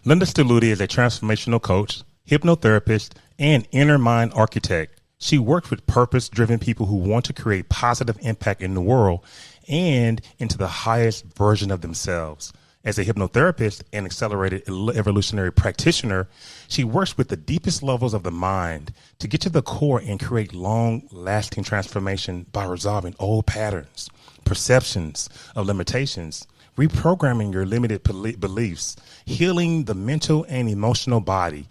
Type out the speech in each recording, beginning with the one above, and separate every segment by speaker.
Speaker 1: Linda Stelluti is a transformational coach, hypnotherapist, and inner mind architect. She works with purpose-driven people who want to create positive impact in the world and into the highest version of themselves. As a hypnotherapist and accelerated evolutionary practitioner, she works with the deepest levels of the mind to get to the core and create long-lasting transformation by resolving old patterns, perceptions of limitations, reprogramming your limited beliefs, healing the mental and emotional body,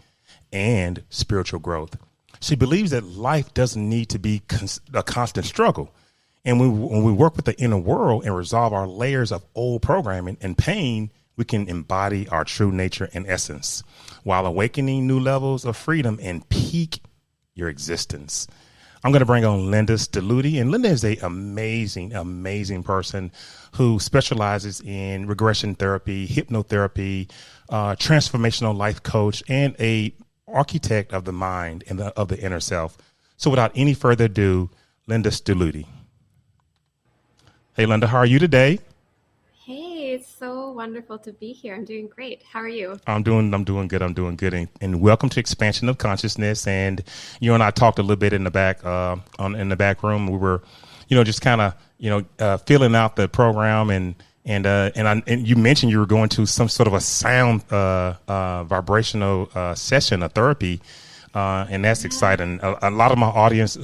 Speaker 1: and spiritual growth. She believes that life doesn't need to be a constant struggle. And when we work with the inner world and resolve our layers of old programming and pain, we can embody our true nature and essence while awakening new levels of freedom and peak your existence. I'm going to bring on Linda Stelluti, and Linda is an amazing person who specializes in regression therapy, hypnotherapy, transformational life coach, and a architect of the mind and of the inner self. So without any further ado, Linda Stelluti. Hey, Linda, how are you today?
Speaker 2: Hey, it's so wonderful to be here. I'm doing great. How are you?
Speaker 1: I'm doing good. And welcome to Expansion of Consciousness. And you and I talked a little bit in the back, in the back room. We were, just kind of, filling out the program, and you mentioned you were going to some sort of a sound, vibrational session, a therapy. And that's exciting. A lot of my audience,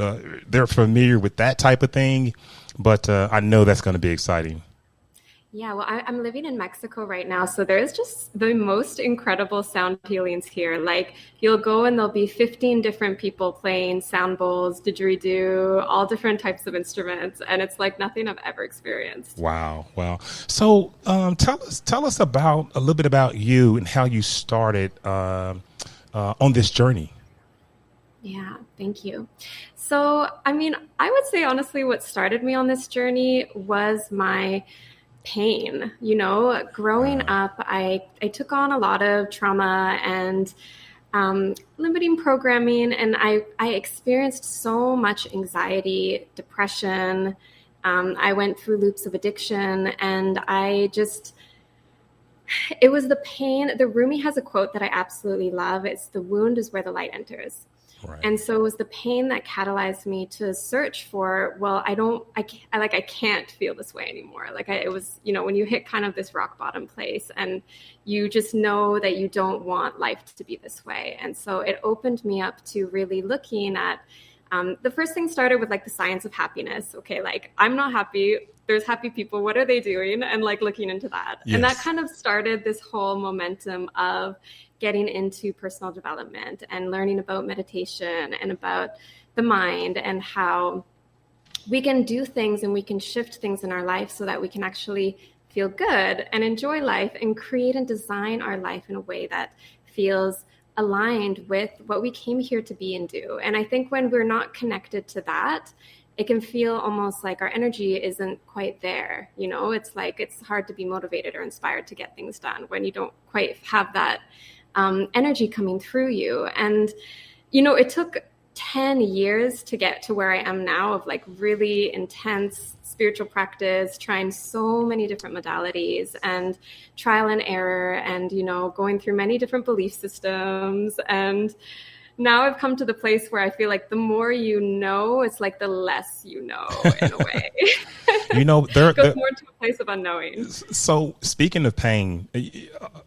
Speaker 1: they're familiar with that type of thing, but I know that's going to be exciting.
Speaker 2: Yeah, well, I'm living in Mexico right now, so there's just the most incredible sound healings here. Like, you'll go and there'll be 15 different people playing sound bowls, didgeridoo, all different types of instruments, and it's like nothing I've ever experienced.
Speaker 1: Wow. So tell us about a little bit about you and how you started on this journey.
Speaker 2: Yeah, thank you. So, I would say honestly, what started me on this journey was my pain. Growing up, I took on a lot of trauma and limiting programming, and I experienced so much anxiety, depression. I went through loops of addiction, and it was the pain. The Rumi has a quote that I absolutely love. It's "The wound is where the light enters." Right. And so it was the pain that catalyzed me to search for, I can't feel this way anymore. It was, when you hit kind of this rock bottom place and you just know that you don't want life to be this way. And so it opened me up to really looking at, the first thing started with the science of happiness. Okay, I'm not happy. There's happy people. What are they doing? And looking into that. Yes. And that kind of started this whole momentum of getting into personal development and learning about meditation and about the mind and how we can do things and we can shift things in our life so that we can actually feel good and enjoy life and create and design our life in a way that feels aligned with what we came here to be and do. And I think when we're not connected to that, it can feel almost like our energy isn't quite there. It's hard to be motivated or inspired to get things done when you don't quite have that energy coming through you. And, it took 10 years to get to where I am now of really intense spiritual practice, trying so many different modalities and trial and error and, going through many different belief systems. And now I've come to the place where I feel like the more you know, it's the less you know in a way. It goes more to a place of unknowing.
Speaker 1: So speaking of pain,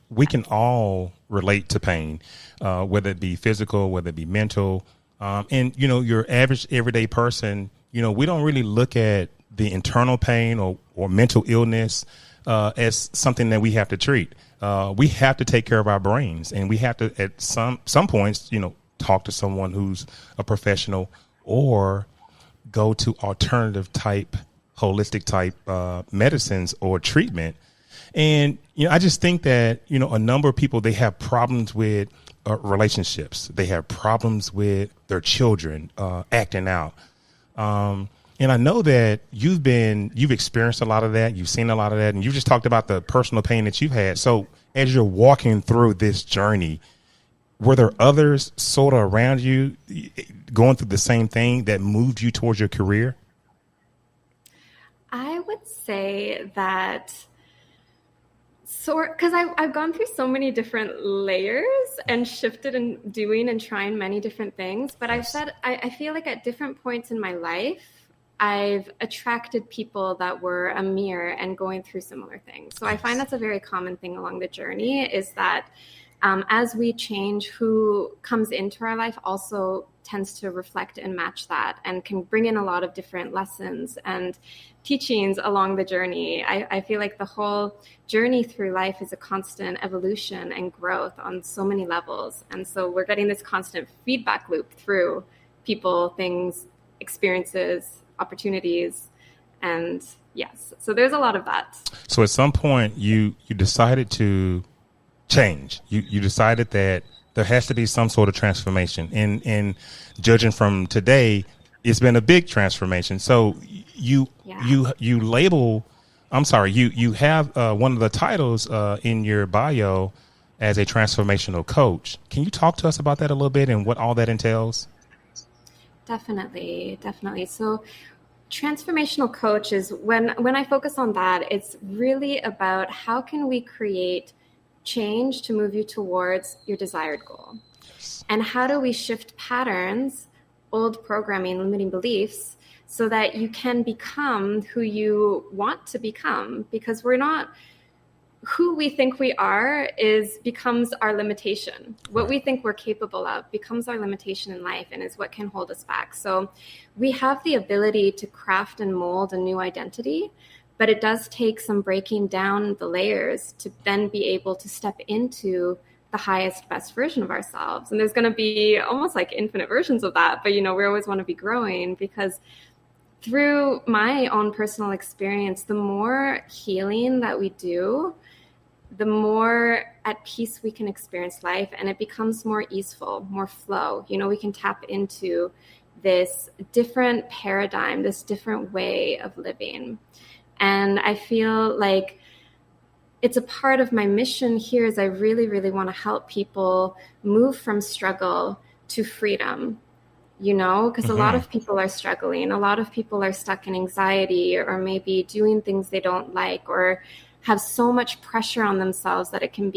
Speaker 1: we can all relate to pain, whether it be physical, whether it be mental. And, your average everyday person, we don't really look at the internal pain or mental illness as something that we have to treat. We have to take care of our brains, and we have to, at some points, talk to someone who's a professional or go to alternative type, holistic type medicines or treatment. And, I just think that, a number of people, they have problems with relationships. They have problems with their children acting out. And I know that you've experienced a lot of that. You've seen a lot of that. And you just talked about the personal pain that you've had. So as you're walking through this journey, were there others sort of around you going through the same thing that moved you towards your career?
Speaker 2: I would say that So, because I've gone through so many different layers and shifted and doing and trying many different things. But I've said, I feel like at different points in my life, I've attracted people that were a mirror and going through similar things. So I find that's a very common thing along the journey, is that as we change, who comes into our life also tends to reflect and match that, and can bring in a lot of different lessons and teachings along the journey. I feel like the whole journey through life is a constant evolution and growth on so many levels. And so we're getting this constant feedback loop through people, things, experiences, opportunities. And yes, so there's a lot of that.
Speaker 1: So at some point you decided to change. You decided that there has to be some sort of transformation. And judging from today, it's been a big transformation. So you label, you have one of the titles in your bio as a transformational coach. Can you talk to us about that a little bit and what all that entails?
Speaker 2: Definitely. So transformational coach is when I focus on that, it's really about how can we create change to move you towards your desired goal. Yes. And how do we shift patterns, old programming, limiting beliefs, so that you can become who you want to become? Because we're not who we think we are becomes our limitation. What we think we're capable of becomes our limitation in life and is what can hold us back. So we have the ability to craft and mold a new identity, but it does take some breaking down the layers to then be able to step into the highest, best version of ourselves. And there's going to be almost like infinite versions of that. But, we always want to be growing, because through my own personal experience, the more healing that we do, the more at peace we can experience life, and it becomes more easeful, more flow. We can tap into this different paradigm, this different way of living. And I feel like it's a part of my mission here is I really, really want to help people move from struggle to freedom, because a lot of people are struggling. A lot of people are stuck in anxiety, or maybe doing things they don't like, or have so much pressure on themselves that it can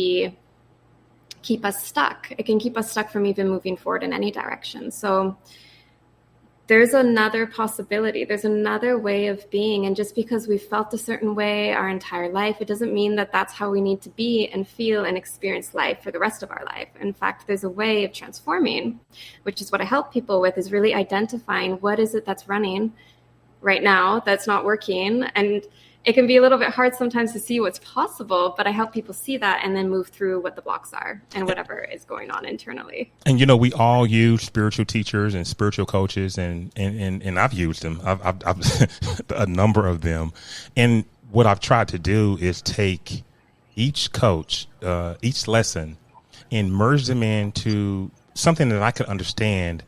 Speaker 2: keep us stuck. It can keep us stuck from even moving forward in any direction. So there's another possibility. There's another way of being. And just because we've felt a certain way our entire life, it doesn't mean that that's how we need to be and feel and experience life for the rest of our life. In fact, there's a way of transforming, which is what I help people with, is really identifying what is it that's running right now that's not working. And it can be a little bit hard sometimes to see what's possible, but I help people see that and then move through what the blocks are and whatever is going on internally.
Speaker 1: And, we all use spiritual teachers and spiritual coaches, and I've used them. I've a number of them. And what I've tried to do is take each coach, each lesson, and merge them into something that I could understand,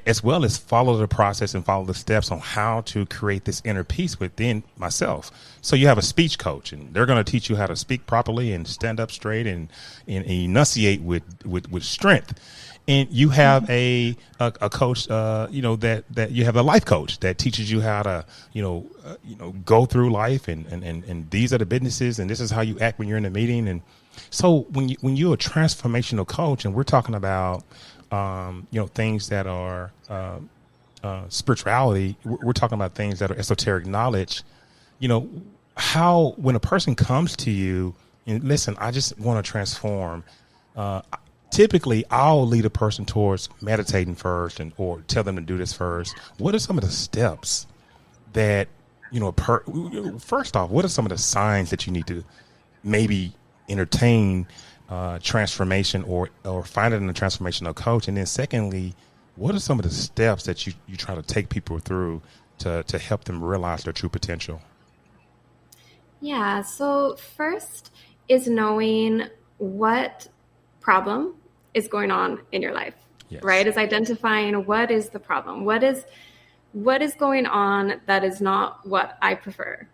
Speaker 1: as well as follow the process and follow the steps on how to create this inner peace within myself. So you have a speech coach, and they're going to teach you how to speak properly and stand up straight and enunciate with strength. And you have a coach, that you have a life coach that teaches you how to, go through life and these are the businesses and this is how you act when you're in a meeting. And so when you're a transformational coach, and we're talking about things that are spirituality, we're talking about things that are esoteric knowledge, how when a person comes to you and listen, I just want to transform, typically I'll lead a person towards meditating first or tell them to do this first. What are some of the steps that, first off, what are some of the signs that you need to maybe entertain transformation or find it in a transformational coach? And then secondly, what are some of the steps that you try to take people through to help them realize their true potential?
Speaker 2: Yeah. So first is knowing what problem is going on in your life, yes. Right? Is identifying what is the problem. What is going on that is not what I prefer.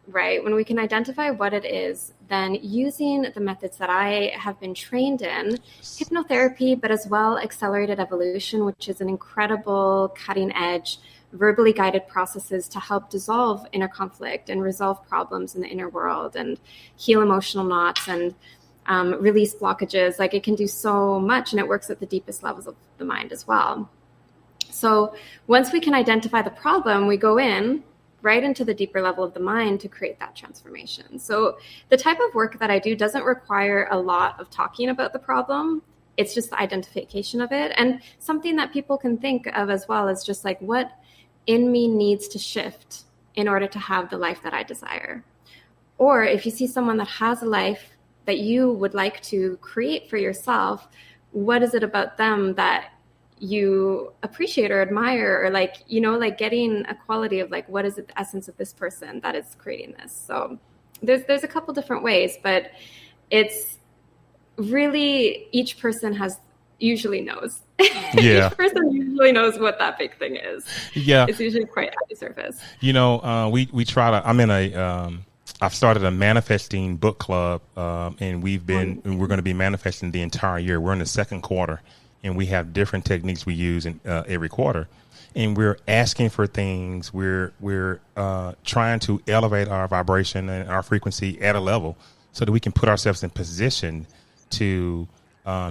Speaker 2: Right? When we can identify what it is, then using the methods that I have been trained in, hypnotherapy, but as well accelerated evolution, which is an incredible cutting edge verbally guided processes to help dissolve inner conflict and resolve problems in the inner world and heal emotional knots and release blockages. Like, it can do so much, and it works at the deepest levels of the mind as well. So once we can identify the problem, we go in right into the deeper level of the mind to create that transformation. So the type of work that I do doesn't require a lot of talking about the problem. It's just the identification of it. And something that people can think of as well is just like, what in me needs to shift in order to have the life that I desire? Or if you see someone that has a life that you would like to create for yourself, what is it about them that you appreciate or admire, or like, you know, like getting a quality of like, what is it, the essence of this person that is creating this? So there's a couple different ways, but it's really, each person usually knows.
Speaker 1: Yeah.
Speaker 2: Each person usually knows what that big thing is.
Speaker 1: Yeah.
Speaker 2: It's usually quite at the surface.
Speaker 1: You know, we try to, I've started a manifesting book club, and we're going to be manifesting the entire year. We're in the second quarter, and we have different techniques we use in every quarter, and we're asking for things. We're trying to elevate our vibration and our frequency at a level so that we can put ourselves in position to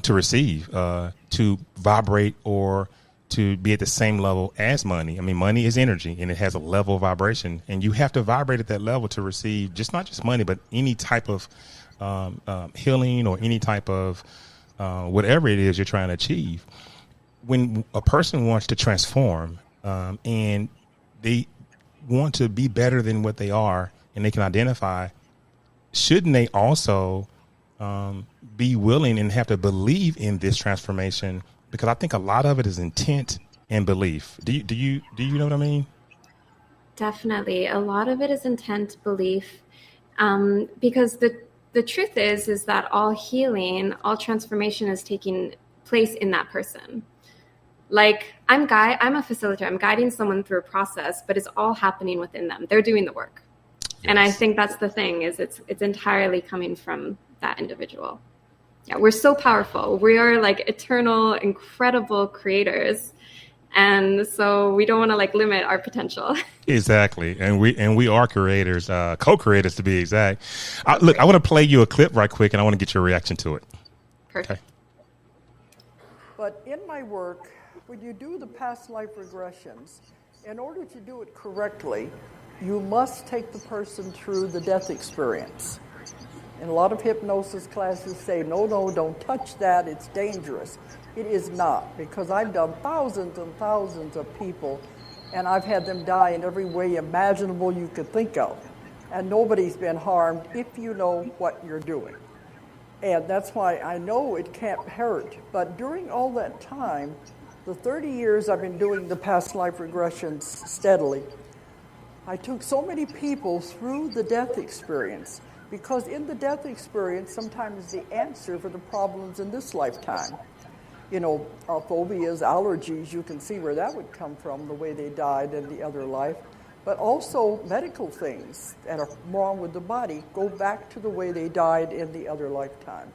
Speaker 1: receive, to vibrate, or to be at the same level as money. I mean, money is energy, and it has a level of vibration, and you have to vibrate at that level to receive not just money, but any type of healing or any type of whatever it is you're trying to achieve. When a person wants to transform, and they want to be better than what they are, and they can identify, shouldn't they also be willing and have to believe in this transformation? Because I think a lot of it is intent and belief. Do you know what I mean?
Speaker 2: Definitely. A lot of it is intent, belief, because the truth is that all healing, all transformation is taking place in that person. Like, I'm a facilitator. I'm guiding someone through a process, but it's all happening within them. They're doing the work. Yes. And I think that's the thing, is it's entirely coming from that individual. Yeah, we're so powerful. We are like eternal, incredible creators. And so we don't want to like limit our potential. Exactly.
Speaker 1: And we are creators, co-creators to be exact. Look, I want to play you a clip right quick, and I want to get your reaction to it.
Speaker 2: Perfect.
Speaker 1: Okay.
Speaker 3: But in my work, when you do the past life regressions, in order to do it correctly, you must take the person through the death experience. And a lot of hypnosis classes say, no, don't touch that, it's dangerous. It is not, because I've done thousands and thousands of people, and I've had them die in every way imaginable you could think of. And nobody's been harmed if you know what you're doing. And that's why I know it can't hurt. But during all that time, the 30 years I've been doing the past life regressions steadily, I took so many people through the death experience. Because in the death experience, sometimes the answer for the problems in this lifetime. You know, phobias, allergies, you can see where that would come from, the way they died in the other life. But also medical things that are wrong with the body go back to the way they died in the other lifetime.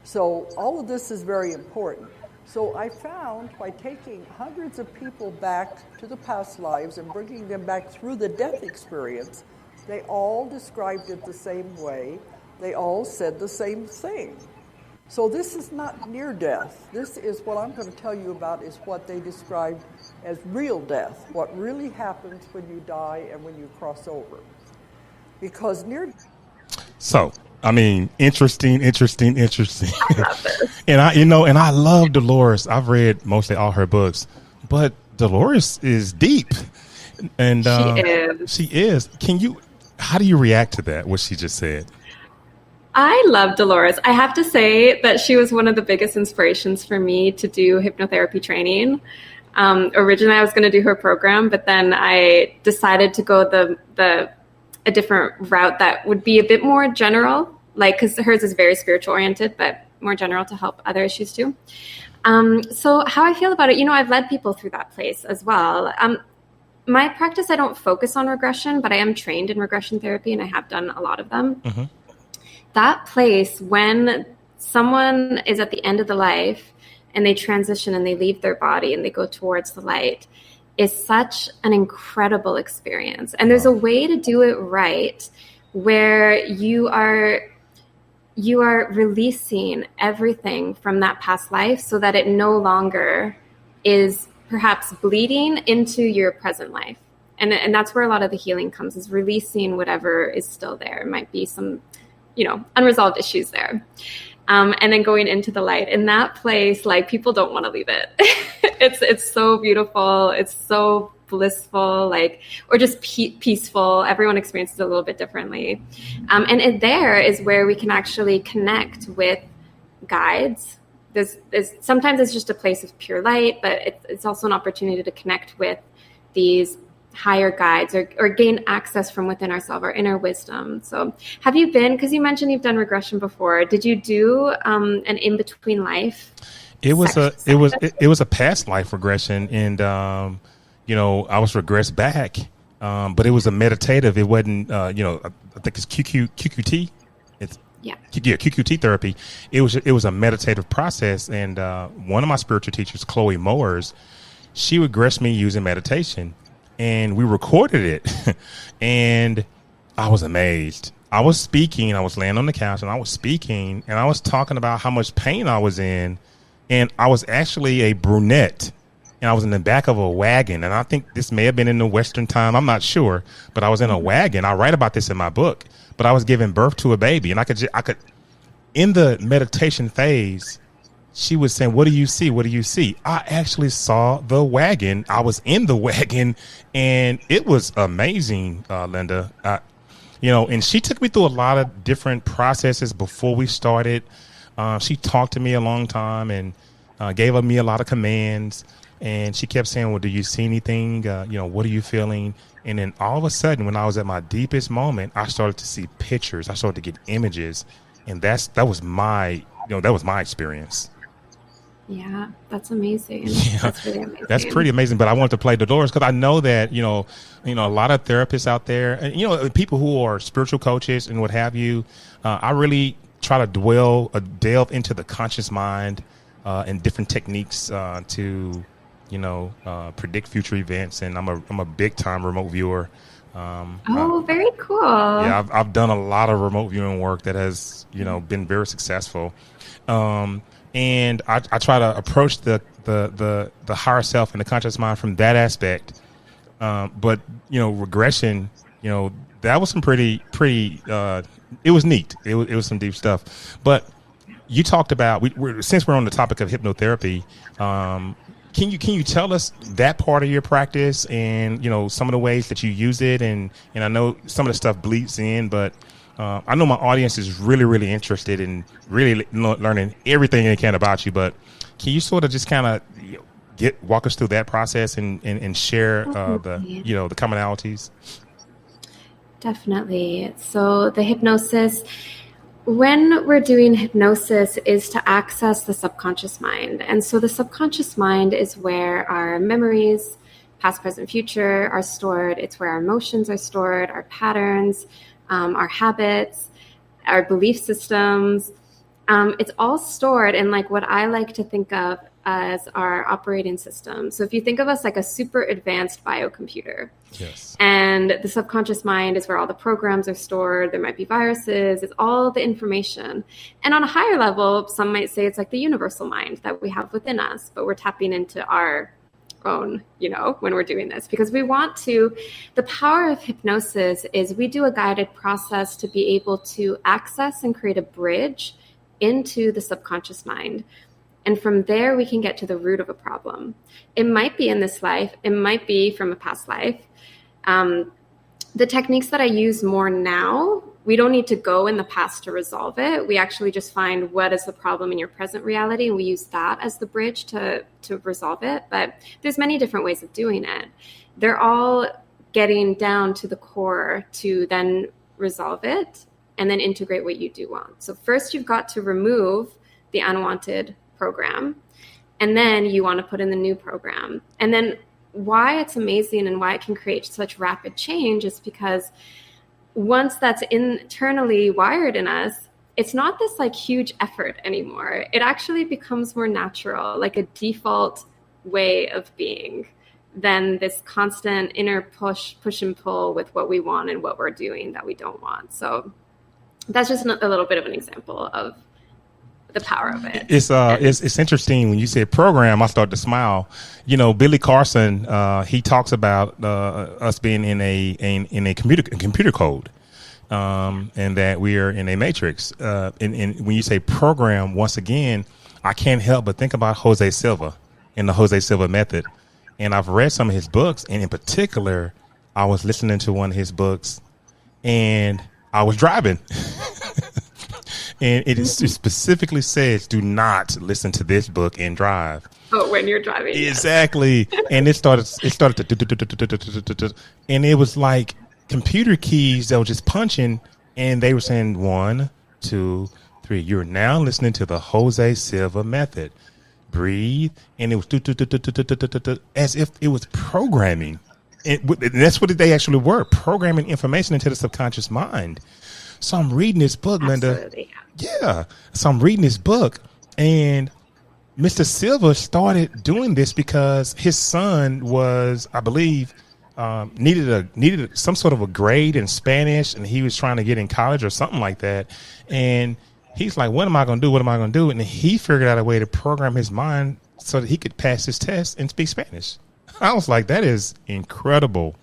Speaker 3: So all of this is very important. So I found by taking hundreds of people back to the past lives and bringing them back through the death experience, they all described it the same way. They all said the same thing. So this is not near death. This is what I'm going to tell you about, is what they described as real death, what really happens when you die and when you cross over. Because near...
Speaker 1: So, I mean, interesting.
Speaker 2: I love this.
Speaker 1: And I love Dolores. I've read mostly all her books, but Dolores is deep. And she is. How do you react to that, what she just said?
Speaker 2: I love Dolores. I have to say that she was one of the biggest inspirations for me to do hypnotherapy training. Originally, I was going to do her program, but then I decided to go a different route that would be a bit more general, like, because hers is very spiritual oriented, but more general to help other issues too. So how I feel about it, I've led people through that place as well. My practice, I don't focus on regression, but I am trained in regression therapy, and I have done a lot of them. Mm-hmm. That place, when someone is at the end of the life and they transition and they leave their body and they go towards the light, is such an incredible experience. And there's a way to do it right where you are releasing everything from that past life so that it no longer is perhaps bleeding into your present life. And that's where a lot of the healing comes, is releasing whatever is still there. It might be some, unresolved issues there. And then going into the light. In that place, like, people don't want to leave it. It's so beautiful. It's so blissful, or just peaceful. Everyone experiences it a little bit differently. And there is where we can actually connect with guides. There's sometimes it's just a place of pure light, but it's also an opportunity to connect with these higher guides or gain access from within ourselves, our inner wisdom. So have you been, because you mentioned you've done regression before, did you do an in-between life?
Speaker 1: It was a past life regression, and I was regressed back, but it was a meditative. It wasn't I think it's QQT. QQT therapy. It was a meditative process, and one of my spiritual teachers, Chloe Mowers, she regressed me using meditation, and we recorded it. And I was amazed. I was speaking. I was laying on the couch, and I was speaking, and I was talking about how much pain I was in, and I was actually a brunette, and I was in the back of a wagon, and I think this may have been in the Western time. I'm not sure, but I was in a wagon. I write about this in my book. But I was giving birth to a baby, and I could, in the meditation phase, she was saying, "What do you see? What do you see?" I actually saw the wagon. I was in the wagon, and it was amazing, Linda. And she took me through a lot of different processes before we started. She talked to me a long time and gave me a lot of commands, and she kept saying, "Well, do you see anything? What are you feeling?" And then all of a sudden, when I was at my deepest moment, I started to see pictures. I started to get images, and that was my experience.
Speaker 2: Yeah, that's amazing. Yeah, that's really amazing.
Speaker 1: That's pretty amazing. But I wanted to play Dolores because I know that a lot of therapists out there, and people who are spiritual coaches and what have you. I really try to delve into the conscious mind and different techniques to predict future events, and I'm a big time remote viewer.
Speaker 2: Very cool.
Speaker 1: Yeah, I've done a lot of remote viewing work that has been very successful, and I try to approach the higher self and the conscious mind from that aspect. But regression, that was some pretty. It was neat. It was some deep stuff. But you talked about since we're on the topic of hypnotherapy. Can you tell us that part of your practice and, some of the ways that you use it? And I know some of the stuff bleeds in, but I know my audience is really, really interested in really learning everything they can about you. But can you sort of just kind of walk us through that process and share the commonalities?
Speaker 2: Definitely. So the hypnosis, when we're doing hypnosis, is to access the subconscious mind. And so the subconscious mind is where our memories, past, present, future, are stored. It's where our emotions are stored, our patterns, our habits, our belief systems. It's all stored in what I like to think of as our operating system. So if you think of us like a super advanced biocomputer,
Speaker 1: yes,
Speaker 2: and the subconscious mind is where all the programs are stored. There might be viruses. It's all the information. And on a higher level, some might say it's like the universal mind that we have within us, but we're tapping into our own, when we're doing this, because we want to. The power of hypnosis is we do a guided process to be able to access and create a bridge into the subconscious mind. And from there, we can get to the root of a problem. It might be in this life. It might be from a past life. The techniques that I use more now, we don't need to go in the past to resolve it. We actually just find what is the problem in your present reality, and we use that as the bridge to resolve it. But there's many different ways of doing it. They're all getting down to the core to then resolve it and then integrate what you do want. So first, you've got to remove the unwanted program, and then you want to put in the new program. And then why it's amazing and why it can create such rapid change is because once that's internally wired in us, it's not this huge effort anymore. It actually becomes more natural, like a default way of being than this constant inner push and pull with what we want and what we're doing that we don't want. So that's just a little bit of an example of the power of it.
Speaker 1: It's interesting when you say program, I start to smile. Billy Carson, he talks about us being in a computer code, and that we are in a matrix. And when you say program, once again, I can't help but think about Jose Silva and the Jose Silva method. And I've read some of his books, and in particular, I was listening to one of his books, and I was driving. And it specifically says, do not listen to this book and drive.
Speaker 2: Oh, when you're driving.
Speaker 1: Exactly. Yes. And it started to, and it was like computer keys that were just punching, and they were saying 1, 2, 3. You're now listening to the Jose Silva method. Breathe. And it was as if it was programming. And that's what they actually were, programming information into the subconscious mind. So I'm reading this book, Linda. Yeah. So I'm reading this book, and Mr. Silva started doing this because his son was, I believe, needed some sort of a grade in Spanish, and he was trying to get in college or something like that. And he's like, what am I going to do? What am I going to do? And he figured out a way to program his mind so that he could pass his test and speak Spanish. I was like, that is incredible.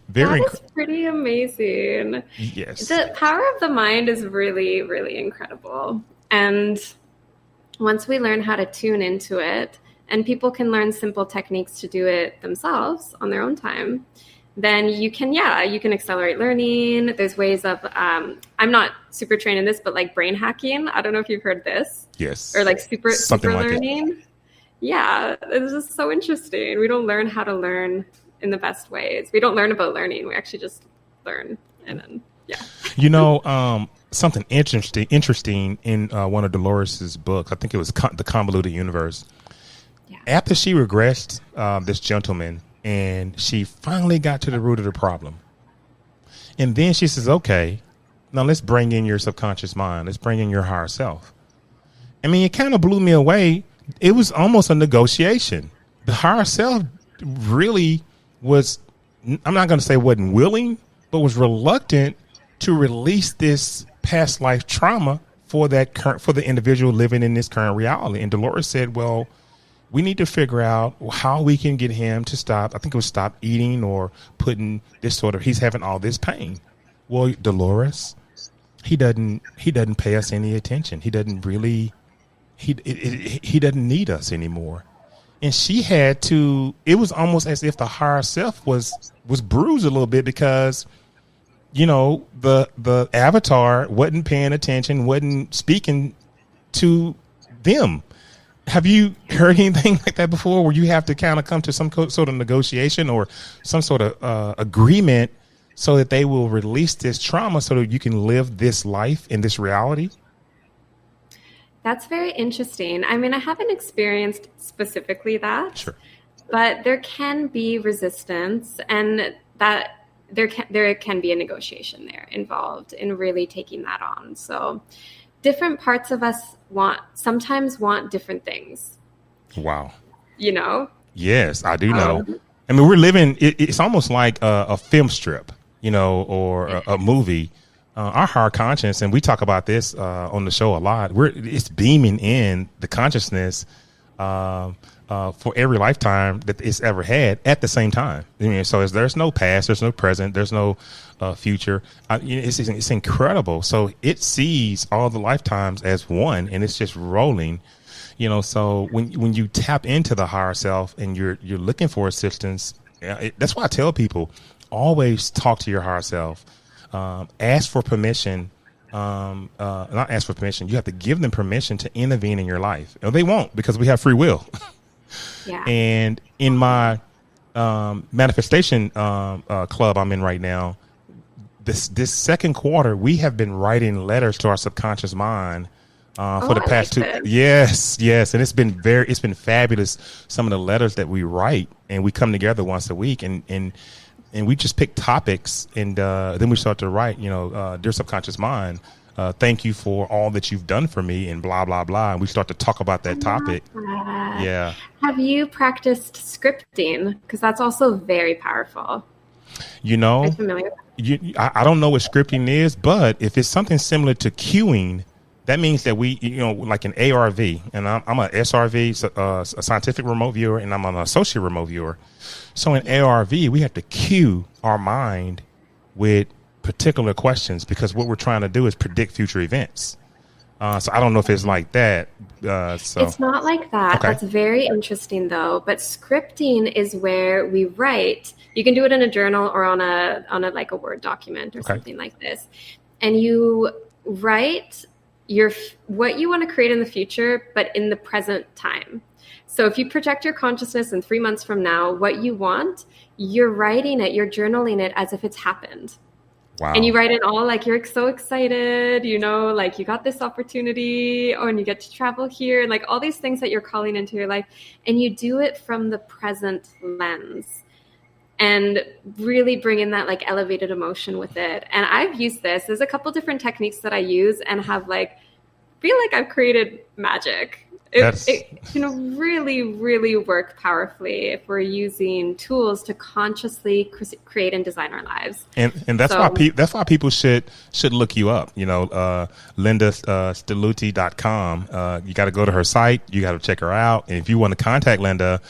Speaker 2: That is pretty amazing.
Speaker 1: Yes.
Speaker 2: The power of the mind is really, really incredible. And once we learn how to tune into it, and people can learn simple techniques to do it themselves on their own time, then you can accelerate learning. There's ways of, I'm not super trained in this, but like brain hacking. I don't know if you've heard this.
Speaker 1: Yes.
Speaker 2: Or like super
Speaker 1: like
Speaker 2: learning. It. Yeah. It's just so interesting. We don't learn how to learn in the best ways. We don't learn about learning. We actually just learn. And then, yeah.
Speaker 1: Something interesting in one of Dolores's books, I think it was The Convoluted Universe. Yeah. After she regressed this gentleman, and she finally got to the root of the problem. And then she says, okay, now let's bring in your subconscious mind. Let's bring in your higher self. I mean, it kind of blew me away. It was almost a negotiation. The higher self really was, I'm not going to say wasn't willing, but was reluctant to release this past life trauma for the individual living in this current reality. And Dolores said, well, we need to figure out how we can get him to stop. I think it was stop eating or putting this sort of, he's having all this pain. Well, Dolores, he doesn't pay us any attention. He doesn't really, he doesn't need us anymore. And she had to, it was almost as if the higher self was bruised a little bit because, the avatar wasn't paying attention, wasn't speaking to them. Have you heard anything like that before, where you have to kind of come to some sort of negotiation or some sort of agreement so that they will release this trauma so that you can live this life in this reality?
Speaker 2: That's very interesting. I mean, I haven't experienced specifically that,
Speaker 1: sure,
Speaker 2: but there can be resistance, and that there can be a negotiation there involved in really taking that on. So different parts of us sometimes want different things.
Speaker 1: Wow.
Speaker 2: Yes,
Speaker 1: I do know. I mean, we're living, it's almost like a film strip, or a movie. Our higher conscience, and we talk about this on the show a lot, it's beaming in the consciousness for every lifetime that it's ever had at the same time. I mean, so there's no past, there's no present, there's no future. It's incredible. So it sees all the lifetimes as one, and it's just rolling. So when you tap into the higher self and you're looking for assistance, that's why I tell people, always talk to your higher self. Ask for permission. Not ask for permission. You have to give them permission to intervene in your life. They won't, because we have free will.
Speaker 2: Yeah.
Speaker 1: And in my manifestation club I'm in right now, this second quarter, we have been writing letters to our subconscious mind for the past 2. Yes. And it's been fabulous. Some of the letters that we write, and we come together once a week and we just pick topics, and then we start to write, dear subconscious mind, thank you for all that you've done for me and blah, blah, blah. And we start to talk about that topic. Yeah.
Speaker 2: Have you practiced scripting? Because that's also very powerful.
Speaker 1: You know,
Speaker 2: Are you familiar?
Speaker 1: I don't know what scripting is, but if it's something similar to cueing, that means that we, like an ARV, and I'm a SRV, a scientific remote viewer, and I'm an associate remote viewer. So in ARV, we have to cue our mind with particular questions because what we're trying to do is predict future events. So I don't know if it's like that.
Speaker 2: It's not like that. Okay. That's very interesting, though. But scripting is where we write. You can do it in a journal or on a like a Word document or something like this, and you write what you want to create in the future, but in the present time. So if you project your consciousness in 3 months from now, what you want, you're writing it, you're journaling it as if it's happened. Wow. And you write it all like you're so excited, like you got this opportunity, and you get to travel here, and like all these things that you're calling into your life. And you do it from the present lens and really bring in that like elevated emotion with it. And I've used this. There's a couple different techniques that I use and have feel like I've created magic. It can really, really work powerfully if we're using tools to consciously create and design our lives. And
Speaker 1: that's why people should look you up. Linda Stelluti.com. You got to go to her site. You got to check her out. And if you want to contact Linda,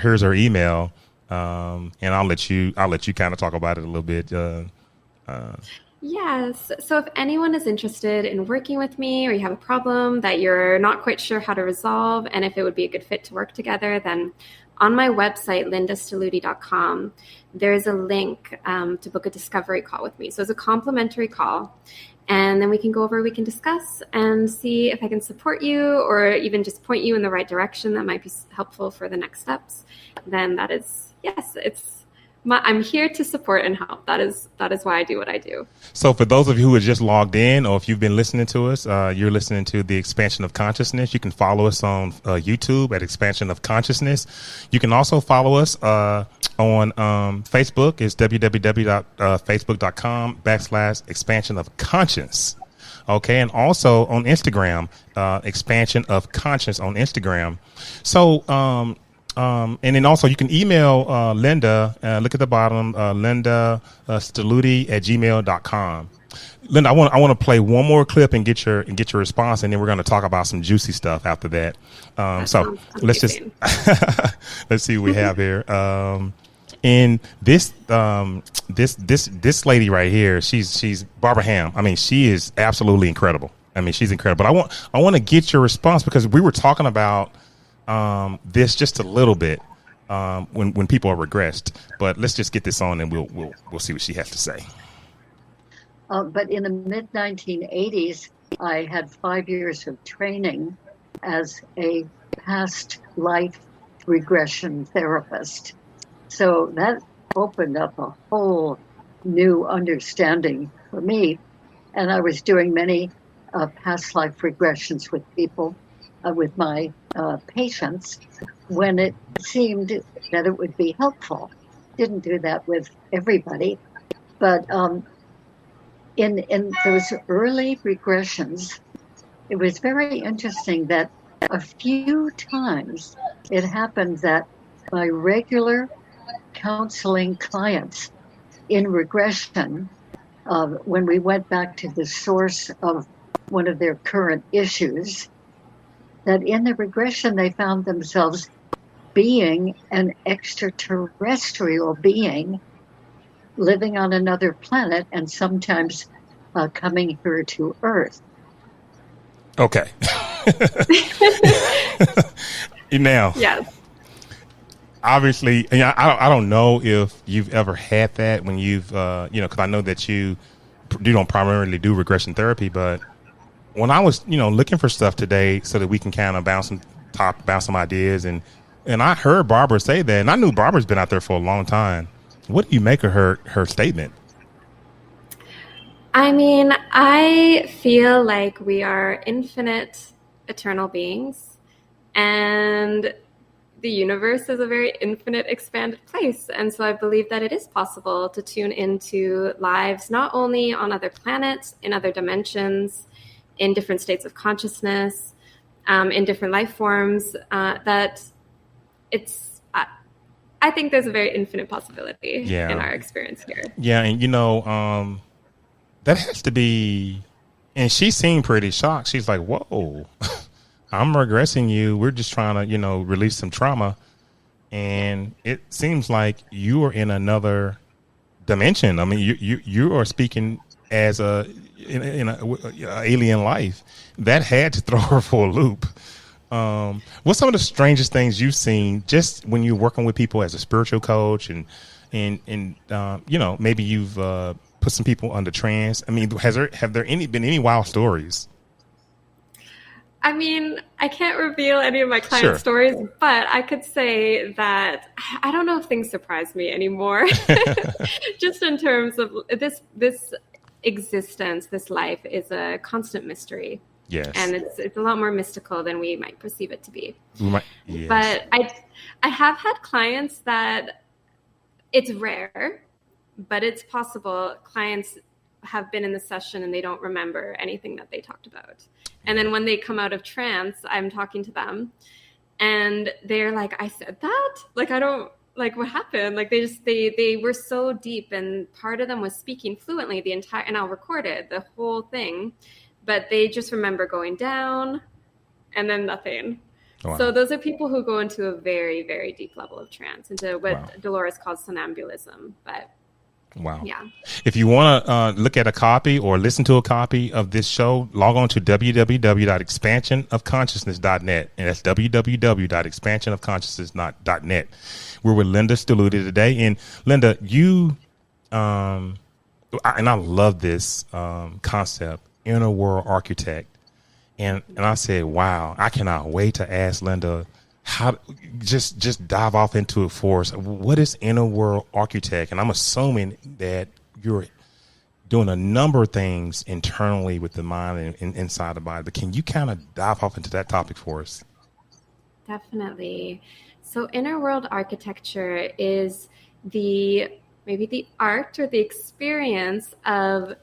Speaker 1: here's her email. And I'll let you kind of talk about it a little bit.
Speaker 2: Yes. So if anyone is interested in working with me, or you have a problem that you're not quite sure how to resolve, and if it would be a good fit to work together, then on my website, lindastelluti.com, there's a link to book a discovery call with me. So it's a complimentary call. And then we can go over, we can discuss and see if I can support you or even just point you in the right direction that might be helpful for the next steps. Then that is, yes, I'm here to support and help. That is why I do what I do.
Speaker 1: So for those of you who are just logged in, or if you've been listening to us, you're listening to the Expansion of Consciousness. You can follow us on YouTube at Expansion of Consciousness. You can also follow us on Facebook. It's www.facebook.com/Expansion of Conscience. Okay, and also on Instagram, Expansion of Conscience on Instagram. So, and then also you can email Linda, look at the bottom, Linda Stelluti@gmail.com. Linda, I want to play one more clip and get your response, and then we're going to talk about some juicy stuff after that. So let's just let's see what we have here. And this lady right here, she's Barbara Ham. I mean, she is absolutely incredible. I mean, she's incredible. But I want to get your response because we were talking about this just a little bit when people are regressed. But let's just get this on and we'll see what she has to say.
Speaker 4: But in the mid-1980s, I had 5 years of training as a past life regression therapist. So that opened up a whole new understanding for me. And I was doing many past life regressions with people, with my patients, when it seemed that it would be helpful. Didn't do that with everybody, but in those early regressions, it was very interesting that a few times it happened that my regular counseling clients in regression, when we went back to the source of one of their current issues, that in the regression they found themselves being an extraterrestrial being living on another planet and sometimes coming here to Earth.
Speaker 1: Okay. Now,
Speaker 2: yes.
Speaker 1: Obviously, I don't know if you've ever had that when you've, because I know that you don't primarily do regression therapy, but when I was, looking for stuff today so that we can kind of bounce some ideas, and I heard Barbara say that, and I knew Barbara's been out there for a long time. What do you make of her statement?
Speaker 2: I mean, I feel like we are infinite, eternal beings, and the universe is a very infinite, expanded place. And so I believe that it is possible to tune into lives not only on other planets, in other dimensions, in different states of consciousness, in different life forms, that it's, I think there's a very infinite possibility in our experience here.
Speaker 1: Yeah. And, that has to be, and she seemed pretty shocked. She's like, whoa, I'm regressing you. We're just trying to, release some trauma. And it seems like you are in another dimension. I mean, you are speaking as in a alien life. That had to throw her for a loop. What's some of the strangest things you've seen just when you're working with people as a spiritual coach, and maybe you've put some people under trance? I mean, have there been any wild stories?
Speaker 2: I mean, I can't reveal any of my client stories, but I could say that I don't know if things surprise me anymore. Just in terms of this existence, this life is a constant mystery.
Speaker 1: Yes.
Speaker 2: And it's a lot more mystical than we might perceive it to be.
Speaker 1: Yes.
Speaker 2: But I have had clients that it's rare, but it's possible. Clients have been in the session and they don't remember anything that they talked about. And then when they come out of trance, I'm talking to them and they're like, I said that? Like, I don't, like, what happened? Like, they were so deep, and part of them was speaking fluently and I'll record it, the whole thing, but they just remember going down and then nothing. Wow. So those are people who go into a very, very deep level of trance, into what Dolores calls somnambulism. But
Speaker 1: wow.
Speaker 2: Yeah.
Speaker 1: If you want to look at a copy or listen to a copy of this show, log on to www.expansionofconsciousness.net. And that's www.expansionofconsciousness.net. We're with Linda Stelluti today. And Linda, you, and I love this concept, inner world architect. And I said, wow, I cannot wait to ask Linda how just dive off into it for us. What is inner world architect? And I'm assuming that you're doing a number of things internally with the mind and inside the body. But can you kind of dive off into that topic for us?
Speaker 2: Definitely. So inner world architecture is maybe the art or the experience of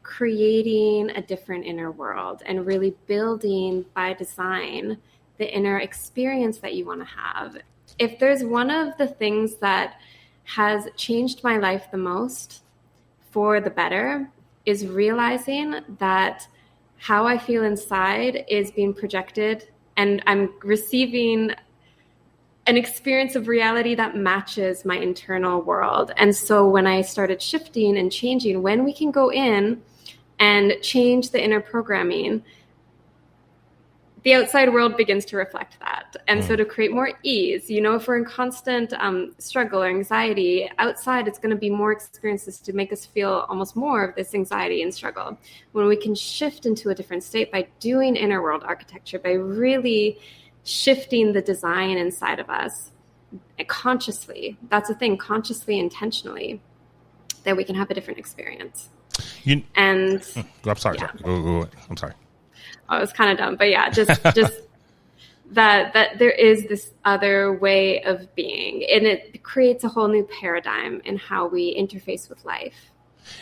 Speaker 2: creating a different inner world and really building by design the inner experience that you want to have. If there's one of the things that has changed my life the most for the better is realizing that how I feel inside is being projected and I'm receiving an experience of reality that matches my internal world. And so when I started shifting and changing, when we can go in and change the inner programming, the outside world begins to reflect that. And so to create more ease, if we're in constant struggle or anxiety, outside it's going to be more experiences to make us feel almost more of this anxiety and struggle. When we can shift into a different state by doing inner world architecture, by really shifting the design inside of us consciously, that's the thing, consciously, intentionally, that we can have a different experience.
Speaker 1: I'm sorry.
Speaker 2: Yeah.
Speaker 1: I'm sorry.
Speaker 2: Oh, it was kind of dumb, but yeah, just that there is this other way of being, and it creates a whole new paradigm in how we interface with life.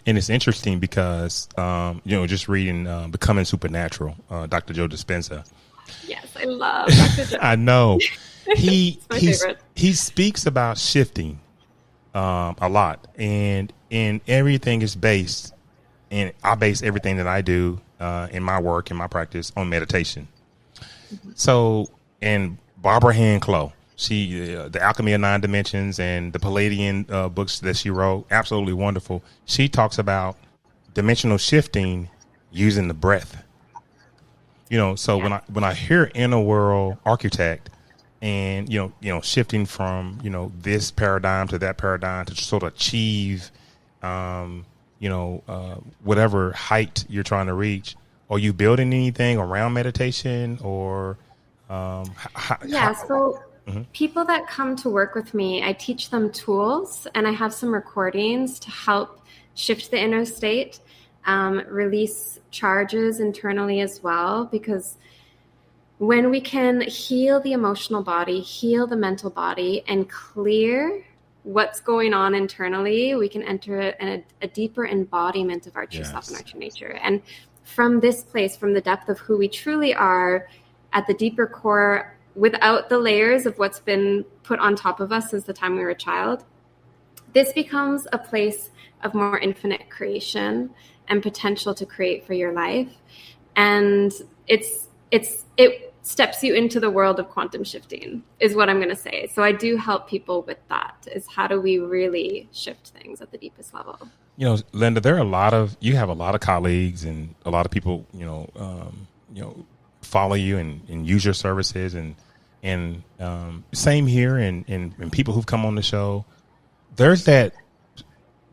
Speaker 1: And it's interesting because, just reading Becoming Supernatural, Dr. Joe Dispenza.
Speaker 2: Yes, I love Dr. Joe.
Speaker 1: I know. He
Speaker 2: favorite.
Speaker 1: He speaks about shifting a lot, and everything is based, and I base everything that I do in my work, in my practice, on meditation. Mm-hmm. So, and Barbara Hand-Clough, she, The Alchemy of Nine Dimensions and the Palladian books that she wrote, absolutely wonderful. She talks about dimensional shifting using the breath. So when I hear inner world architect and, shifting from, this paradigm to that paradigm to sort of achieve, whatever height you're trying to reach, are you building anything around meditation or?
Speaker 2: People that come to work with me, I teach them tools and I have some recordings to help shift the inner state, release charges internally as well, because when we can heal the emotional body, heal the mental body, and clear what's going on internally, we can enter a deeper embodiment of our true self and our true nature. And from this place, from the depth of who we truly are at the deeper core, without the layers of what's been put on top of us since the time we were a child, this becomes a place of more infinite creation and potential to create for your life. And it steps you into the world of quantum shifting, is what I'm going to say. So I do help people with that, is how do we really shift things at the deepest level?
Speaker 1: Linda, you have a lot of colleagues and a lot of people, follow you and use your services, and same here. And people who've come on the show, there's that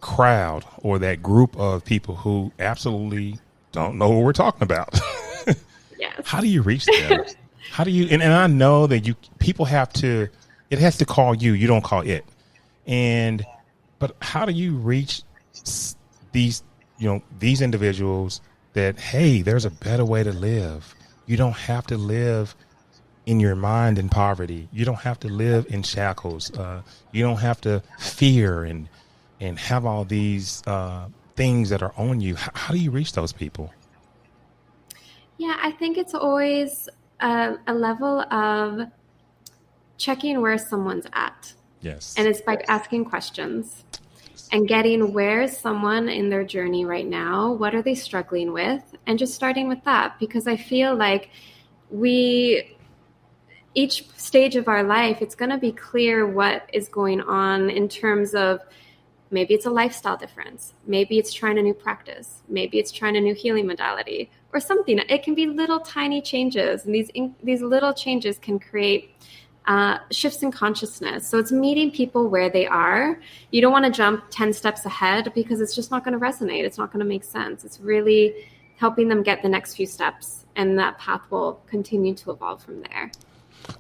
Speaker 1: crowd or that group of people who absolutely don't know what we're talking about.
Speaker 2: Yes.
Speaker 1: How do you reach them? How do you, and I know that people it has to call you, you don't call it. But how do you reach these individuals that, hey, there's a better way to live. You don't have to live in your mind in poverty. You don't have to live in shackles. You don't have to fear and have all these things that are on you. How do you reach those people?
Speaker 2: Yeah, I think it's always a level of checking where someone's at.
Speaker 1: Yes.
Speaker 2: And it's by asking questions and getting where's someone in their journey right now? What are they struggling with? And just starting with that, because I feel like each stage of our life, it's going to be clear what is going on in terms of maybe it's a lifestyle difference. Maybe it's trying a new practice. Maybe it's trying a new healing modality or something. It can be little tiny changes. And these little changes can create shifts in consciousness. So it's meeting people where they are. You don't want to jump 10 steps ahead because it's just not going to resonate. It's not going to make sense. It's really helping them get the next few steps, and that path will continue to evolve from there.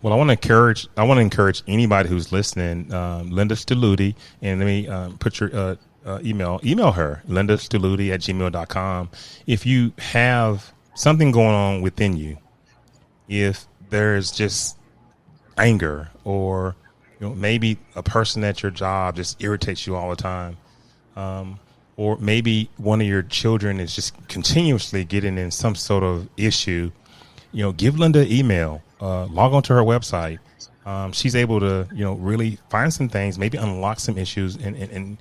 Speaker 1: Well, I want to encourage anybody who's listening, Linda Stelluti, and let me put your email her, lindastelluti@gmail.com. If you have something going on within you, if there's just anger, or maybe a person at your job just irritates you all the time, or maybe one of your children is just continuously getting in some sort of issue, give Linda an email, log on to her website. She's able to really find some things, maybe unlock some issues, and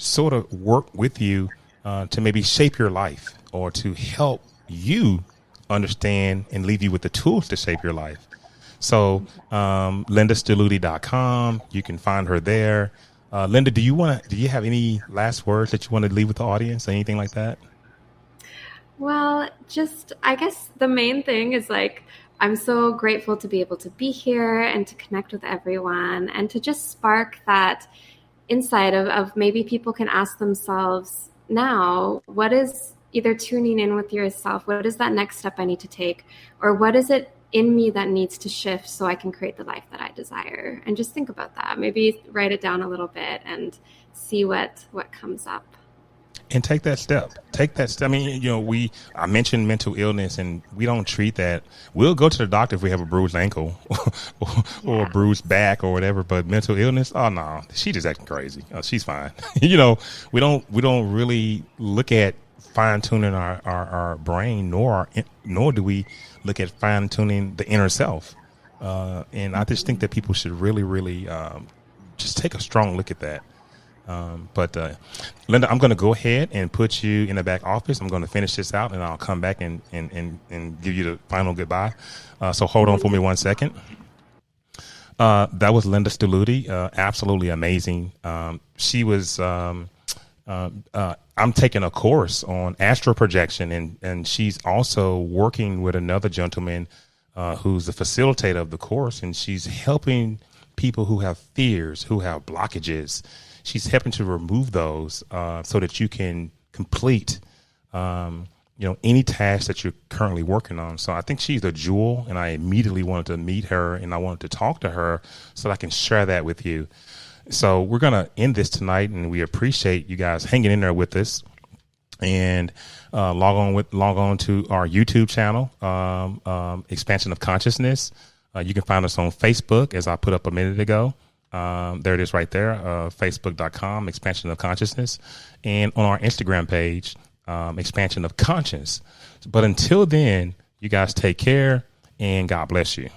Speaker 1: sort of work with you to maybe shape your life, or to help you understand and leave you with the tools to shape your life. So lindastelluti.com, you can find her there. Linda, do you have any last words that you want to leave with the audience, anything like that?
Speaker 2: Well, I guess the main thing is I'm so grateful to be able to be here and to connect with everyone, and to just spark that insight of maybe people can ask themselves now, what is either tuning in with yourself? What is that next step I need to take? Or what is it in me that needs to shift so I can create the life that I desire? And just think about that. Maybe write it down a little bit and see what comes up.
Speaker 1: And take that step. I mean, I mentioned mental illness, and we don't treat that. We'll go to the doctor if we have a bruised ankle or a bruised back or whatever. But mental illness, oh no, she just acting crazy. Oh, she's fine. We don't really look at fine tuning our brain, nor do we look at fine tuning the inner self. And I just think that people should really, really just take a strong look at that. But Linda, I'm going to go ahead and put you in the back office. I'm going to finish this out, and I'll come back and give you the final goodbye. So hold on for me 1 second. That was Linda Stelluti. Absolutely amazing. She was, I'm taking a course on astral projection, and she's also working with another gentleman who's the facilitator of the course, and she's helping people who have fears, who have blockages. She's helping to remove those so that you can complete, any task that you're currently working on. So I think she's a jewel, and I immediately wanted to meet her, and I wanted to talk to her so that I can share that with you. So we're going to end this tonight, and we appreciate you guys hanging in there with us. And log on to our YouTube channel, Expansion of Consciousness. You can find us on Facebook, as I put up a minute ago. There it is right there, facebook.com, Expansion of Consciousness. And on our Instagram page, Expansion of Conscience. But until then, you guys take care and God bless you.